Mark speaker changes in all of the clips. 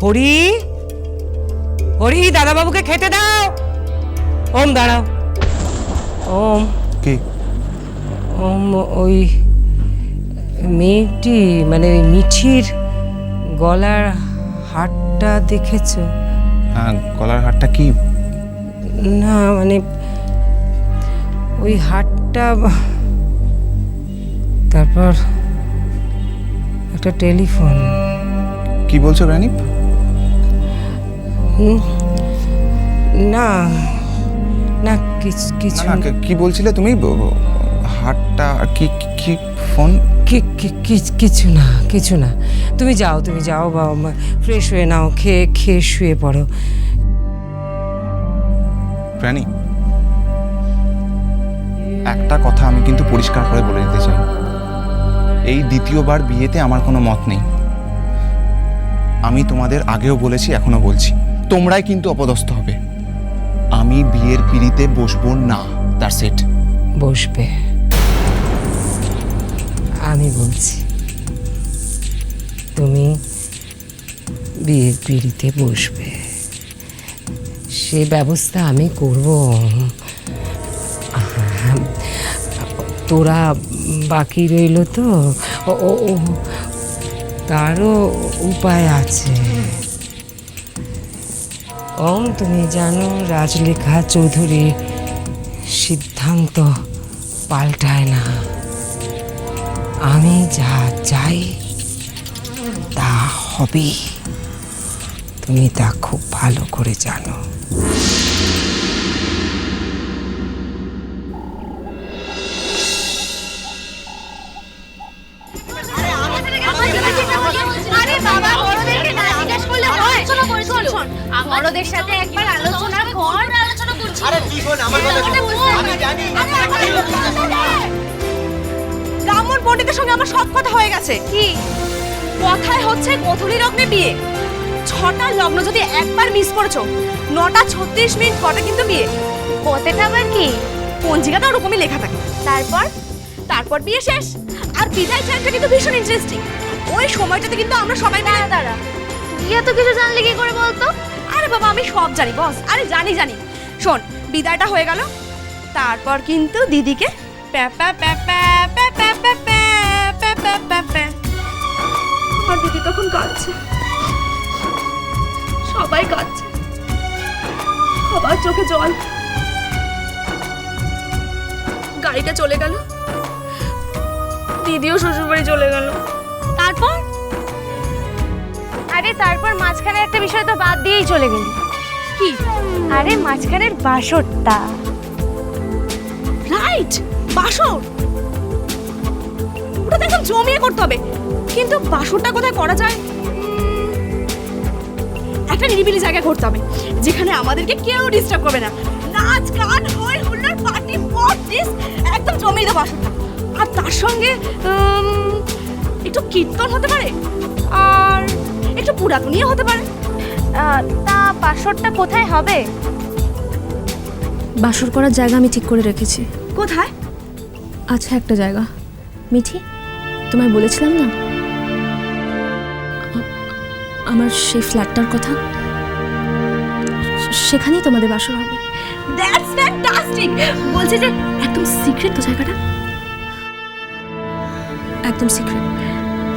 Speaker 1: হরি, হরি, দাদাবাবুকে খেতে দাও। ওম দাঁড়াও। ওম
Speaker 2: কি?
Speaker 1: ওম ওই মেয়েটি মানে ওই মিঠির গলার হারটা দেখেছো?
Speaker 2: গলার হারটা কি?
Speaker 1: না মানে ওই হারটা, তারপর একটা টেলিফোন।
Speaker 2: কি বলছো রানী?
Speaker 1: না না কিছু
Speaker 2: না, কি বলছিলে তুমি? হারটা আর কি? কি ফোন?
Speaker 1: কিছু না। তুমি যাও বাবা, ফ্রেশ হয়ে নাও, খেয়ে শুয়ে পড়ো।
Speaker 2: রানী, একটা কথা আমি কিন্তু পরিষ্কার করে বলে দিতে চাই, এই দ্বিতীয়বার বিয়েতে আমার কোনো মত নেই। আমি তোমাদের আগেও বলেছি, এখনো বলছি, তোমরাই কিন্তু অপদস্থ হবে। আমি বিয়ের পিঁড়িতে বসবো না, দ্যাটস ইট।
Speaker 1: বসবে, আমি বলছি, তুমি বিয়ের পিঁড়িতে বসবে, সে ব্যবস্থা আমি করব। তোরা বাকি রইল তো, তারও উপায় আছে। ওম, তুমি জানো রাজলেখা চৌধুরী সিদ্ধান্ত পাল্টায় না। আমি যা চাই তা হবে, তুমি তা খুব ভালো করে জানো।
Speaker 3: বড়দের সাথে একবার আলোচনা কর।
Speaker 4: আরে তুই শোন আমার কথা, আমি জানি।
Speaker 3: ব্রাহ্মণ পণ্ডিতের সঙ্গে আমার সব কথা হয়ে গেছে। কি কথায় হচ্ছে মধুরী লগ্নে বিয়ে। 6টা লগ্ন যদি একবার মিস করেছো, 9:36 কটা কিন্তু বিয়ে। কতটা আবার কি পঞ্জিকাটা ওরকমই লেখা থাকে। তারপর বিয়ে শেষ। আর বিদায় চাইটা কিন্তু ভীষণ ইন্টারেস্টিং। ওই সময়টাতে কিন্তু আমরা সবাই মিলে দাঁড়া। তুই এত কিছু জানলে কি করে বলতো? আরে বাবা, আমি সব জানি বস। আরে জানি। শোন, বিদায়টা হয়ে গেল, তারপর কিন্তু দিদিকে আমার দিদি তখন কাঁদছে, সবাই কাঁদছে, সবার চোখে জল। গাড়িটা চলে গেল, দিদিও শ্বশুরবাড়ি চলে গেল। তারপর মাঝখানে একটা বিষয় তো বাদ দিয়েই চলে গেলি। কি? আরে মাঝখানের বাসরটা। রাইট, বাসর। ওটা তো একদম জমিয়ে করতে হবে। কিন্তু বাসরটা কোথায় করা যায়? একটা নিরিবিলি জায়গায় করতে হবে, যেখানে আমাদেরকে কেউ ডিস্টার্ব করবে না। নাচ গান হই হুল্লোড় পার্টি পটিস একদম জমিয়ে দেবো বাসরটা। আর তার সঙ্গে একটু কীর্তন হতে পারে, আর একটু পুরাতনীয় হতে পারে। তা বাসরটা কোথায় হবে?
Speaker 5: বাসর করার জায়গা আমি ঠিক করে রেখেছি।
Speaker 3: কোথায়?
Speaker 5: আচ্ছা, একটা জায়গা। মিঠি, তোমায় বলেছিলাম না আমার সেই ফ্ল্যাটটার কথা, সেখানেই তোমাদের বাসর হবে।
Speaker 3: That's fantastic. বলছি যে একদম সিক্রেট তো জায়গাটা?
Speaker 5: একদম সিক্রেট,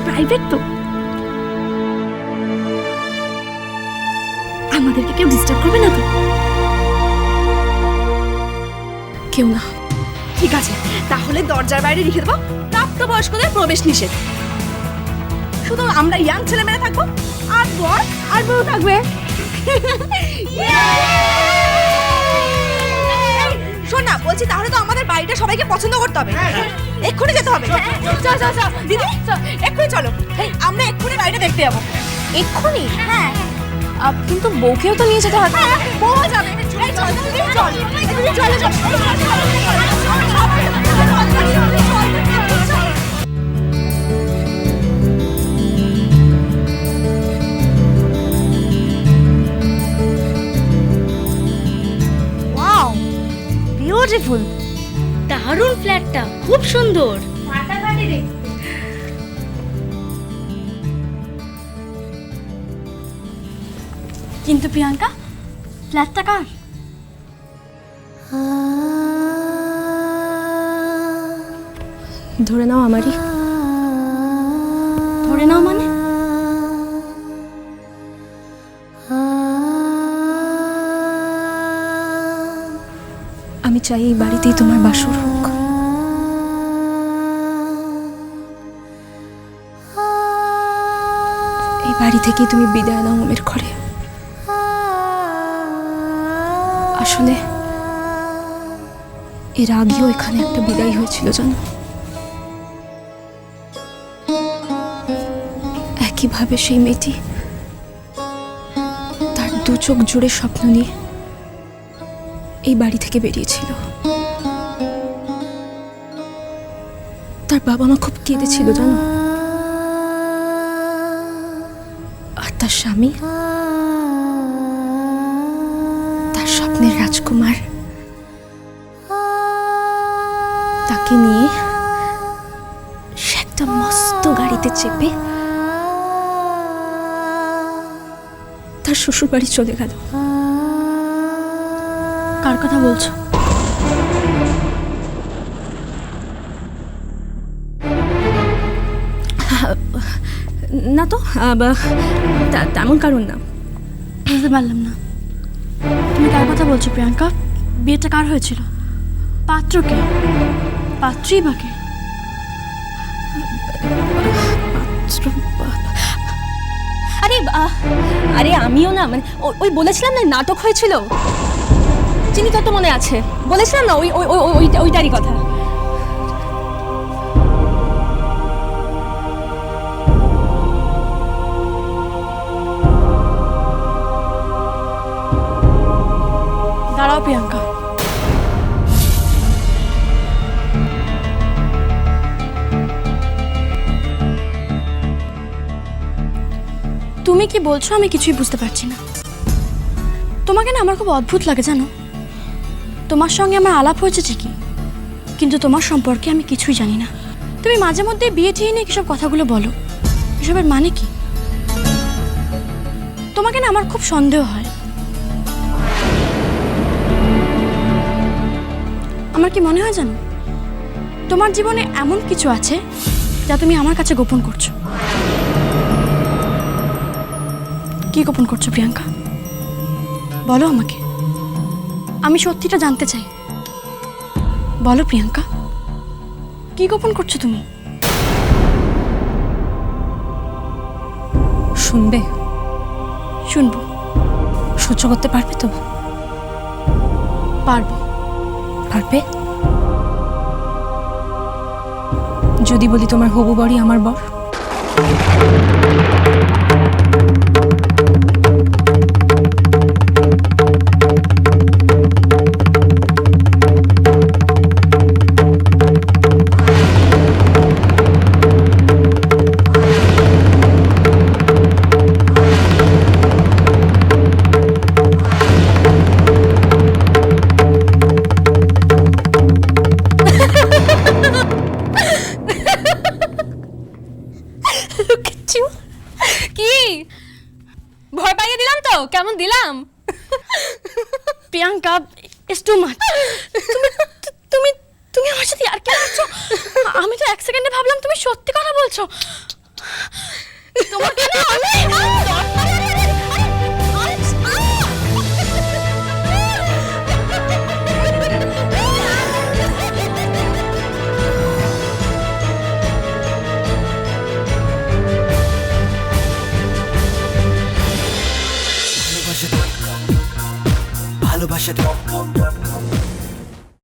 Speaker 3: প্রাইভেট তো? আমাদেরকে কেউ ডিস্টার্ব করবে না তো?
Speaker 5: কেউ না।
Speaker 3: ঠিক আছে, তাহলে দরজার বাইরে লিখে দেবো প্রাপ্তবয়স্কদের প্রবেশ নিষেধ। শুধু আমরা ইয়াং ছেলেমেয়েরা থাকবো, আর বর আর বউ থাকবে। শোন না, বলছি তাহলে তো আমাদের বাড়িটা সবাইকে পছন্দ করতে হবে। এক্ষুনি যেতে হবে। চল দিদি, এক্ষুনি চলো। আমরা এক্ষুনি বাড়িটা দেখতে যাবো।
Speaker 5: এক্ষুনি?
Speaker 3: হ্যাঁ।
Speaker 5: কিন্তু বউকেও তো নিয়ে যেতে হবে।
Speaker 3: বউ যাবে। চল। Wow, beautiful.
Speaker 6: দারুণ ফ্ল্যাটটা, খুব সুন্দর।
Speaker 3: ফাটাফাটি দেখতে।
Speaker 6: কিন্তু প্রিয়াঙ্কা, ফ্ল্যাটটা কার?
Speaker 5: ধরে নাও আমারই।
Speaker 6: ধরে নাও মানে?
Speaker 5: আমি চাই এই বাড়িতেই তোমার বাসর হোক। এই বাড়ি থেকেই তুমি বিদায় নাও ওমের ঘরে। আসলে এর আগেও এখানে একটা বিদায় হয়েছিল জানো। একইভাবে সেই মেয়েটি তার দু চোখ জুড়ে স্বপ্ন নিয়ে এই বাড়ি থেকে বেরিয়েছিল। তার বাবা মা খুব কেঁদেছিল জানো। আর তার স্বামী, তার স্বপ্নের রাজকুমার, তাকে নিয়ে সে একটা মস্ত গাড়িতে চেপে তার শ্বশুর বাড়ি চলে গেল।
Speaker 6: কার কথা বলছো?
Speaker 5: না তো তেমন কারণ না।
Speaker 6: বুঝতে পারলাম না, তুমি কার কথা বলছো প্রিয়াঙ্কা? বিয়েটা কার হয়েছিল? পাত্র কে? পাত্রী বা কে?
Speaker 5: আরে আরে আমিও না, মানে ওই বলেছিলাম না নাটক হয়েছিল, চিনি তো মনে আছে, বলেছিলাম না ওইটারই কথা।
Speaker 6: দাঁড়াও প্রিয়াঙ্কা, তুমি কি বলছো আমি কিছুই বুঝতে পারছি না। তোমাকে না আমার খুব অদ্ভুত লাগে জানো। তোমার সঙ্গে আমার আলাপ হয়েছে ঠিকই, কিন্তু তোমার সম্পর্কে আমি কিছুই জানি না। তুমি মাঝে মধ্যে বিয়ে ঠিক নিয়ে কিসব কথাগুলো বলো, এসবের মানে কি? তোমাকে না আমার খুব সন্দেহ হয়। আমার কি মনে হয় জানো, তোমার জীবনে এমন কিছু আছে যা তুমি আমার কাছে গোপন করছো। কি গোপন করছো প্রিয়াঙ্কা? বলো আমাকে, আমি সত্যিটা জানতে চাই। বলো প্রিয়াঙ্কা, কি গোপন করছো তুমি?
Speaker 5: শুনবে?
Speaker 6: শুনবো।
Speaker 5: সহ্য করতে পারবে তো?
Speaker 6: পারবো।
Speaker 5: পারবে? যদি বলি তোমার হবু বরই আমার বর? কি ভয় পাইয়ে দিলাম তো? কেমন দিলাম?
Speaker 6: Priyanka, it's too much. তুমি তুমি আমার সাথে আর কি করছো? আমি তো এক সেকেন্ডে ভাবলাম তুমি সত্যি কথা বলছো। তোমাকে না আমি
Speaker 4: ভালোবাসা